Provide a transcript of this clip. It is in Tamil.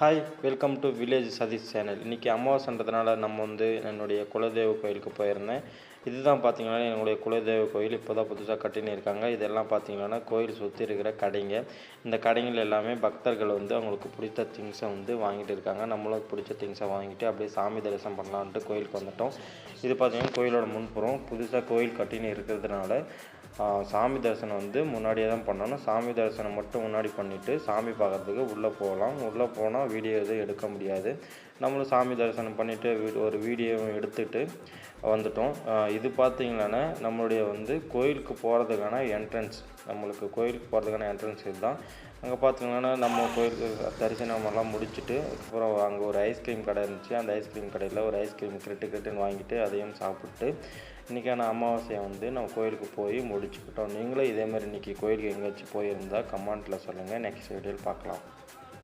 Hi welcome to village Satish channel. இன்றைக்கி அமாவாசைன்றதுனால நம்ம என்னுடைய குலதெய்வ கோயிலுக்கு போயிருந்தேன். இதுதான் பார்த்தீங்கன்னா என்னுடைய குலதெய்வ கோயில். இப்போ தான் புதுசாக கட்டின்னு இருக்காங்க. இதெல்லாம் பார்த்தீங்கன்னா கோயில் சுற்றி இருக்கிற கடைங்க. இந்த கடைகள் எல்லாமே பக்தர்கள் அவங்களுக்கு பிடித்த திங்ஸை வாங்கிட்டு இருக்காங்க. நம்மளும் பிடிச்ச திங்ஸை வாங்கிட்டு அப்படியே சாமி தரிசனம் பண்ணலான்ட்டு கோயிலுக்கு வந்துட்டோம். இது பார்த்திங்கன்னா கோயிலோட முன்புறம் புதுசாக கோயில் கட்டின்னு இருக்கிறதுனால சாமி தரிசனம் முன்னாடியே தான் பண்ணணும். சாமி தரிசனம் மட்டும் முன்னாடி பண்ணிவிட்டு சாமி பார்க்குறதுக்கு உள்ளே போகலாம். உள்ளே போனால் வீடியோ எதுவும் எடுக்க முடியாது. நம்மளும் சாமி தரிசனம் பண்ணிவிட்டு ஒரு வீடியோவை எடுத்துகிட்டு வந்துட்டோம். இது பார்த்திங்கன்னா நம்மளுடைய கோயிலுக்கு போகிறதுக்கான என்ட்ரன்ஸ். நம்மளுக்கு கோயிலுக்கு போகிறதுக்கான என்ட்ரன்ஸ் இதுதான். அங்கே பார்த்திங்கன்னா நம்ம கோயிலுக்கு தரிசனமெல்லாம் முடிச்சுட்டு அதுக்கப்புறம் அங்கே ஒரு ஐஸ்கிரீம் கடை இருந்துச்சு. அந்த ஐஸ்கிரீம் கடையில் ஒரு ஐஸ்கிரீம் கிரிட்டுன்னு வாங்கிட்டு அதையும் சாப்பிட்டு இன்றைக்கான அமாவாசையை நம்ம கோயிலுக்கு போய் முடிச்சுக்கிட்டோம். நீங்களும் இதேமாதிரி இன்றைக்கி கோயிலுக்கு எங்கேயாச்சும் போயிருந்தால் கமெண்ட்டில் சொல்லுங்கள். நெக்ஸ்ட் வீடியோவில் பார்க்கலாம்.